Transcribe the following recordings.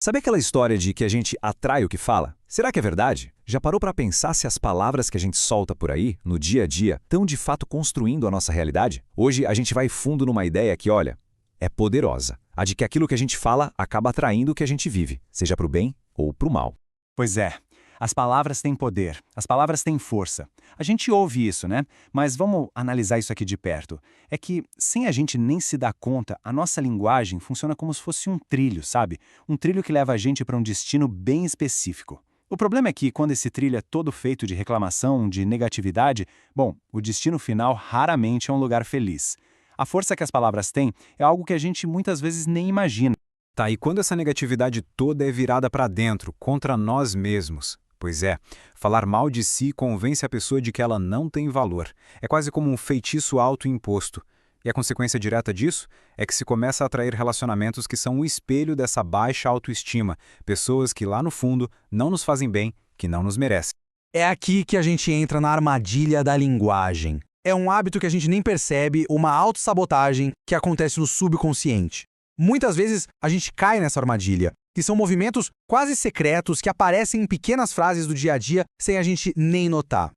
Sabe aquela história de que a gente atrai o que fala? Será que é verdade? Já parou para pensar se as palavras que a gente solta por aí, no dia a dia, estão de fato construindo a nossa realidade? Hoje a gente vai fundo numa ideia que, olha, é poderosa. A de que aquilo que a gente fala acaba atraindo o que a gente vive, seja para o bem ou para o mal. Pois é, as palavras têm poder, as palavras têm força. A gente ouve isso, né? Mas vamos analisar isso aqui de perto. É que, sem a gente nem se dar conta, a nossa linguagem funciona como se fosse um trilho, sabe? Um trilho que leva a gente para um destino bem específico. O problema é que, quando esse trilho é todo feito de reclamação, de negatividade, bom, o destino final raramente é um lugar feliz. A força que as palavras têm é algo que a gente muitas vezes nem imagina. Tá, e quando essa negatividade toda é virada para dentro, contra nós mesmos? Pois é, falar mal de si convence a pessoa de que ela não tem valor. É quase como um feitiço autoimposto. E a consequência direta disso é que se começa a atrair relacionamentos que são o espelho dessa baixa autoestima, pessoas que lá no fundo não nos fazem bem, que não nos merecem. É aqui que a gente entra na armadilha da linguagem. É um hábito que a gente nem percebe, uma autossabotagem que acontece no subconsciente. Muitas vezes a gente cai nessa armadilha, que são movimentos quase secretos que aparecem em pequenas frases do dia a dia sem a gente nem notar.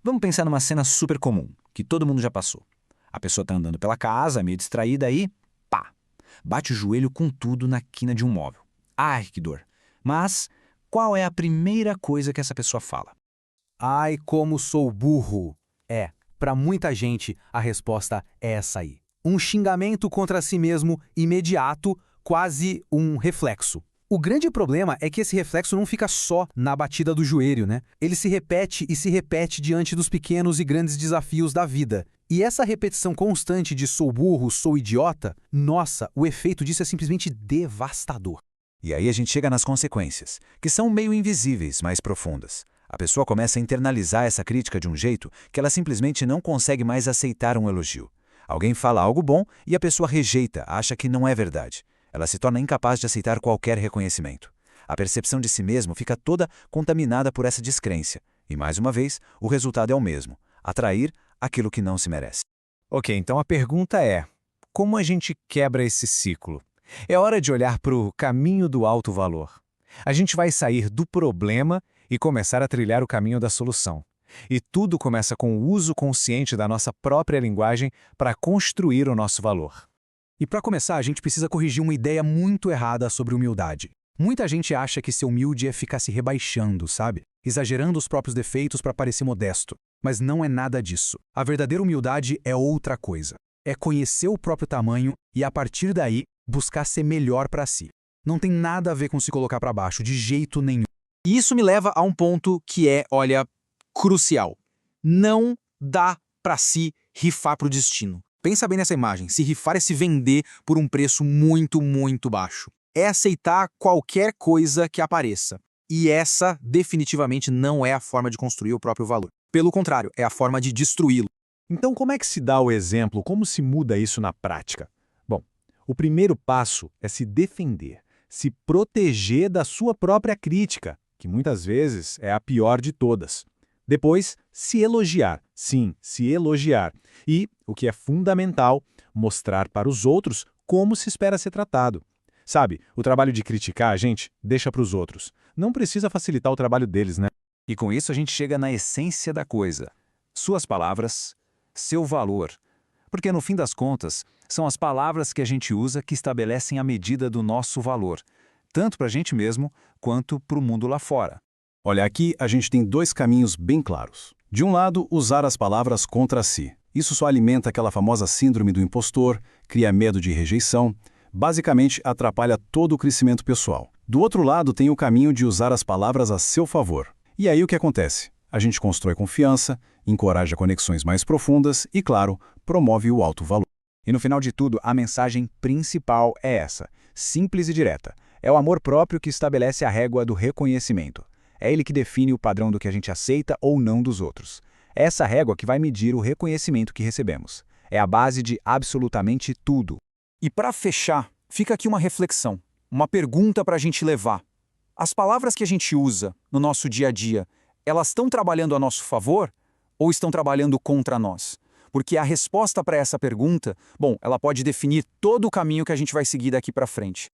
Vamos pensar numa cena super comum, que todo mundo já passou. A pessoa está andando pela casa, meio distraída e, pá, bate o joelho com tudo na quina de um móvel. Ai, que dor. Mas qual é a primeira coisa que essa pessoa fala? Ai, como sou burro! Para muita gente, a resposta é essa aí. Um xingamento contra si mesmo imediato, quase um reflexo. O grande problema é que esse reflexo não fica só na batida do joelho, né? Ele se repete e se repete diante dos pequenos e grandes desafios da vida. E essa repetição constante de sou burro, sou idiota, nossa, o efeito disso é simplesmente devastador. E aí a gente chega nas consequências, que são meio invisíveis, mas profundas. A pessoa começa a internalizar essa crítica de um jeito que ela simplesmente não consegue mais aceitar um elogio. Alguém fala algo bom e a pessoa rejeita, acha que não é verdade. Ela se torna incapaz de aceitar qualquer reconhecimento. A percepção de si mesmo fica toda contaminada por essa descrença. E, mais uma vez, o resultado é o mesmo: atrair aquilo que não se merece. Ok, então a pergunta é, como a gente quebra esse ciclo? É hora de olhar para o caminho do alto valor. A gente vai sair do problema e começar a trilhar o caminho da solução. E tudo começa com o uso consciente da nossa própria linguagem para construir o nosso valor. E para começar, a gente precisa corrigir uma ideia muito errada sobre humildade. Muita gente acha que ser humilde é ficar se rebaixando, sabe? Exagerando os próprios defeitos para parecer modesto. Mas não é nada disso. A verdadeira humildade é outra coisa. É conhecer o próprio tamanho e, a partir daí, buscar ser melhor para si. Não tem nada a ver com se colocar para baixo, de jeito nenhum. E isso me leva a um ponto que é, olha, crucial. Não dá para si rifar pro destino. Pensa bem nessa imagem, se rifar é se vender por um preço muito, muito baixo. É aceitar qualquer coisa que apareça. E essa definitivamente não é a forma de construir o próprio valor. Pelo contrário, é a forma de destruí-lo. Então, como é que se dá o exemplo? Como se muda isso na prática? Bom, o primeiro passo é se defender, se proteger da sua própria crítica, que muitas vezes é a pior de todas. Depois, se elogiar. Sim, se elogiar. E, o que é fundamental, mostrar para os outros como se espera ser tratado. Sabe, o trabalho de criticar a gente deixa para os outros. Não precisa facilitar o trabalho deles, né? E com isso a gente chega na essência da coisa. Suas palavras, seu valor. Porque no fim das contas, são as palavras que a gente usa que estabelecem a medida do nosso valor, tanto para a gente mesmo quanto para o mundo lá fora. Olha, aqui a gente tem dois caminhos bem claros. De um lado, usar as palavras contra si. Isso só alimenta aquela famosa síndrome do impostor, cria medo de rejeição, basicamente atrapalha todo o crescimento pessoal. Do outro lado, tem o caminho de usar as palavras a seu favor. E aí o que acontece? A gente constrói confiança, encoraja conexões mais profundas e, claro, promove o alto valor. E no final de tudo, a mensagem principal é essa, simples e direta. É o amor próprio que estabelece a régua do reconhecimento. É ele que define o padrão do que a gente aceita ou não dos outros. É essa régua que vai medir o reconhecimento que recebemos. É a base de absolutamente tudo. E para fechar, fica aqui uma reflexão, uma pergunta para a gente levar. As palavras que a gente usa no nosso dia a dia, elas estão trabalhando a nosso favor ou estão trabalhando contra nós? Porque a resposta para essa pergunta, bom, ela pode definir todo o caminho que a gente vai seguir daqui para frente.